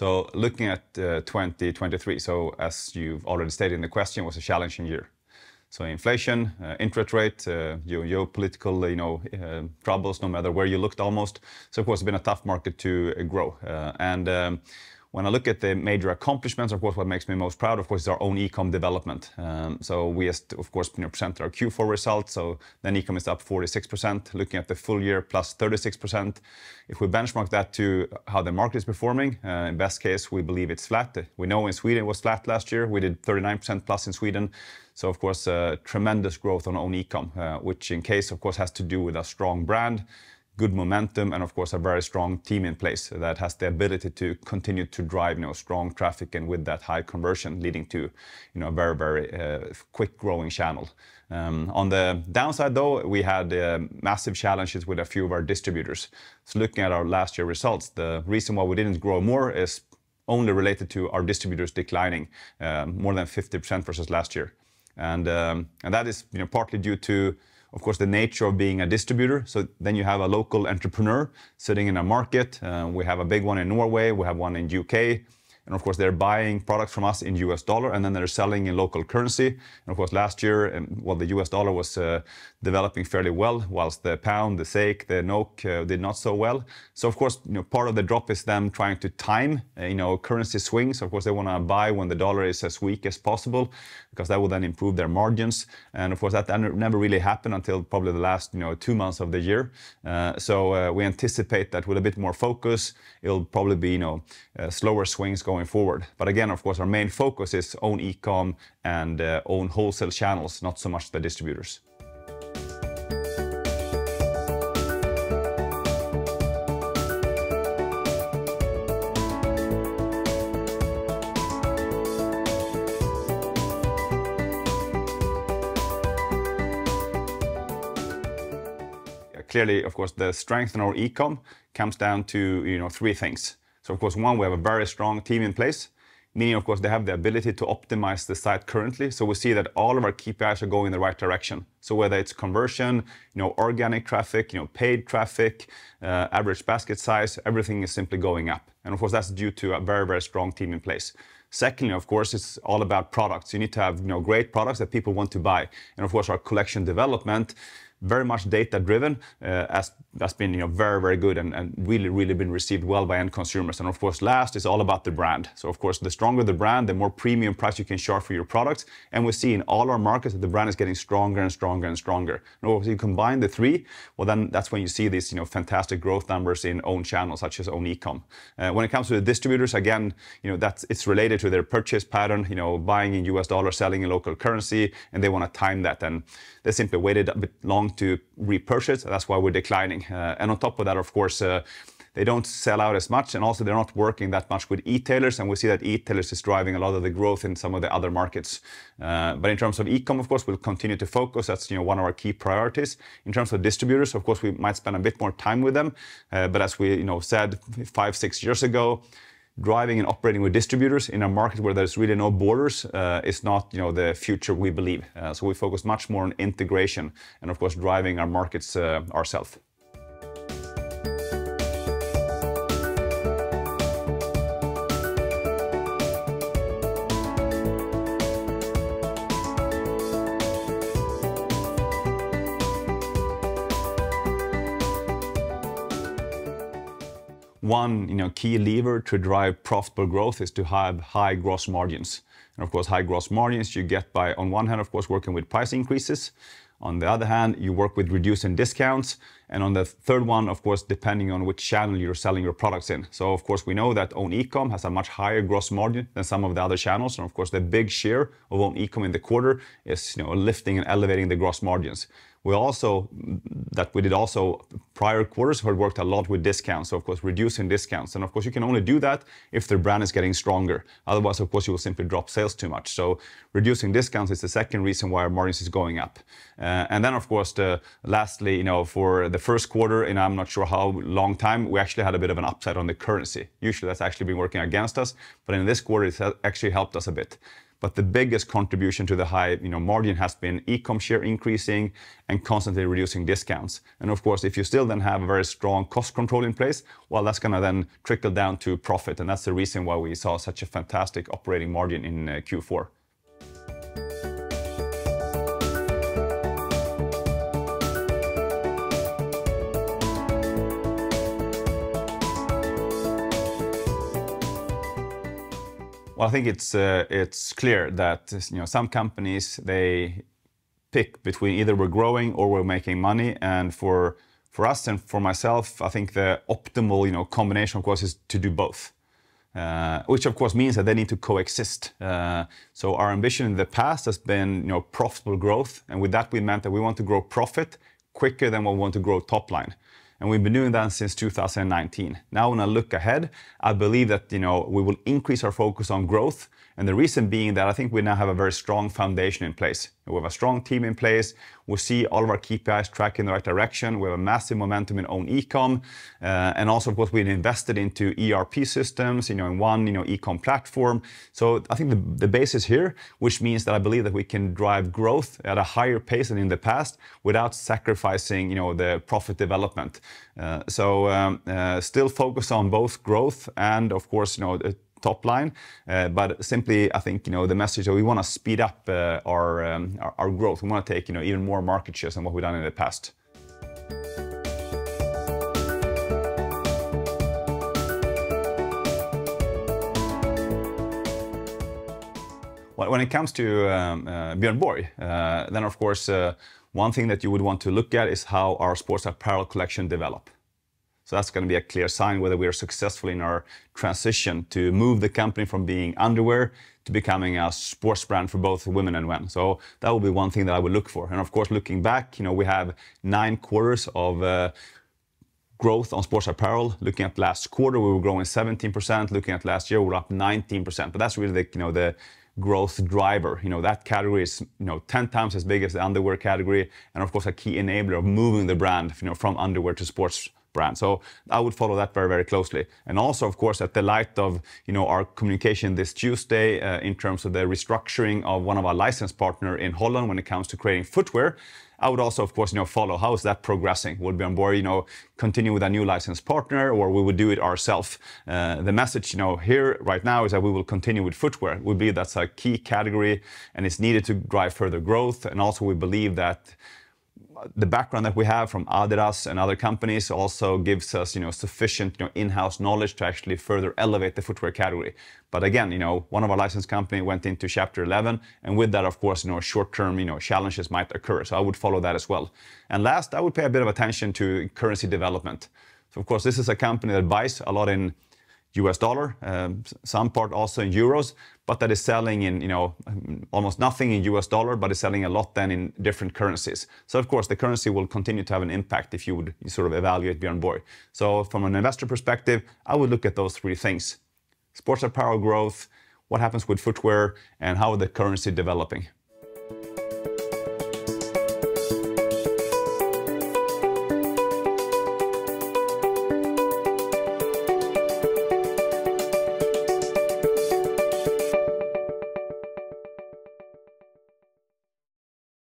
So looking at 2023, so as you've already stated in the question, was a challenging year. So inflation, interest rate, geopolitical, troubles, no matter where you looked almost. So of course, it's been a tough market to grow. When I look at the major accomplishments, of course, what makes me most proud, of course, is our own e-com development. So we, of course, presented our Q4 results. So then e-com is up 46%, looking at the full year plus 36%. If we benchmark that to how the market is performing, in best case, we believe it's flat. We know in Sweden it was flat last year. We did 39% plus in Sweden. So, of course, tremendous growth on own e-com, which in case, of course, has to do with a strong brand, good momentum, and of course a very strong team in place that has the ability to continue to drive strong traffic, and with that high conversion leading to a very quick growing channel. On the downside though, we had massive challenges with a few of our distributors. So looking at our last year results, the reason why we didn't grow more is only related to our distributors declining more than 50% versus last year. And that is partly due to, of course, the nature of being a distributor. So then you have a local entrepreneur sitting in a market. We have a big one in Norway. We have one in UK. And of course, they're buying products from us in US dollar, and then they're selling in local currency. And of course, last year, the US dollar was developing fairly well, whilst the pound, the SEK, the NOK did not so well. So of course, part of the drop is them trying to time, currency swings. Of course, they want to buy when the dollar is as weak as possible, because that will then improve their margins. And of course, that never really happened until probably the last 2 months of the year. So we anticipate that with a bit more focus, it'll probably be slower swings going forward. But again, of course, our main focus is own e-com and own wholesale channels, not so much the distributors. Clearly, of course, the strength in our e-com comes down to 3 things. So, of course, one, we have a very strong team in place, meaning, of course, they have the ability to optimize the site currently. So we see that all of our KPIs are going in the right direction. So whether it's conversion, organic traffic, paid traffic, average basket size, everything is simply going up. And of course, that's due to a very, very strong team in place. Secondly, of course, it's all about products. You need to have great products that people want to buy. And of course, our collection development, very much data-driven, that's been very, very good and really, really been received well by end consumers. And of course, last is all about the brand. So of course, the stronger the brand, the more premium price you can charge for your products. And we see in all our markets that the brand is getting stronger and stronger and stronger. And if you combine the 3, well, then that's when you see these fantastic growth numbers in own channels such as own e-com. When it comes to the distributors, again, it's related to their purchase pattern. Buying in US dollar, selling in local currency, and they want to time that. And they simply waited a bit long to repurchase. That's why we're declining. And on top of that, of course, they don't sell out as much, and also they're not working that much with e-tailers, and we see that e-tailers is driving a lot of the growth in some of the other markets. But in terms of e-com, of course, we'll continue to focus. That's one of our key priorities. In terms of distributors, of course, we might spend a bit more time with them. But as we said 5-6 years ago, driving and operating with distributors in a market where there's really no borders is not the future we believe. So we focus much more on integration and of course driving our markets ourselves. One key lever to drive profitable growth is to have high gross margins. And of course, high gross margins you get by, on one hand, of course, working with price increases. On the other hand, you work with reducing discounts. And on the third one, of course, depending on which channel you're selling your products in. So, of course, we know that own e-com has a much higher gross margin than some of the other channels. And of course, the big share of own e-com in the quarter is lifting and elevating the gross margins. We did also prior quarters where we worked a lot with discounts. So of course, reducing discounts. And of course, you can only do that if the brand is getting stronger. Otherwise, of course, you will simply drop sales too much. So reducing discounts is the second reason why our margins is going up. And then of course, lastly, for the first quarter, and I'm not sure how long time, we actually had a bit of an upside on the currency. Usually that's actually been working against us, but in this quarter, it's actually helped us a bit. But the biggest contribution to the high margin has been e-com share increasing and constantly reducing discounts. And of course, if you still then have a very strong cost control in place, well, that's going to then trickle down to profit. And that's the reason why we saw such a fantastic operating margin in Q4. Well, I think it's clear that some companies, they pick between either we're growing or we're making money, and for us and for myself, I think the optimal combination, of course, is to do both, which of course means that they need to coexist. So our ambition in the past has been profitable growth, and with that we meant that we want to grow profit quicker than we want to grow top line. And we've been doing that since 2019. Now, when I look ahead, I believe that we will increase our focus on growth. And the reason being that I think we now have a very strong foundation in place. We have a strong team in place. We see all of our KPIs track in the right direction. We have a massive momentum in own e-com. And also, of course, we've invested into ERP systems, in one e-com platform. So I think the base is here, which means that I believe that we can drive growth at a higher pace than in the past without sacrificing, the profit development. So still focus on both growth and, of course, top line, but simply I think the message that we want to speed up our growth. We want to take even more market shares than what we've done in the past. When it comes to Björn Borg, then of course one thing that you would want to look at is how our sports apparel collection develop. So that's going to be a clear sign whether we are successful in our transition to move the company from being underwear to becoming a sports brand for both women and men. So that will be one thing that I would look for. And of course, looking back, we have 9 quarters of growth on sports apparel. Looking at last quarter, we were growing 17%. Looking at last year, we were up 19%. But that's really the growth driver. That category is 10 times as big as the underwear category, and of course a key enabler of moving the brand from underwear to sports brand. So I would follow that very, very closely. And also, of course, at the light of our communication this Tuesday in terms of the restructuring of one of our license partner in Holland when it comes to creating footwear, I would also, of course, follow how is that progressing. Would Björn Borg, continue with a new license partner, or we would do it ourselves? The message, here right now is that we will continue with footwear. We believe that's a key category, and it's needed to drive further growth. And also, we believe that the background that we have from Adidas and other companies also gives us, sufficient, in-house knowledge to actually further elevate the footwear category. But again, one of our license company went into Chapter 11, and with that, of course, short-term, challenges might occur. So I would follow that as well. And last, I would pay a bit of attention to currency development. So of course, this is a company that buys a lot in US dollar, some part also in euros, but that is selling in, almost nothing in US dollar, but is selling a lot then in different currencies. So of course, the currency will continue to have an impact if you would sort of evaluate Björn Borg. So from an investor perspective, I would look at those 3 things: sports apparel growth, what happens with footwear, and how the currency developing.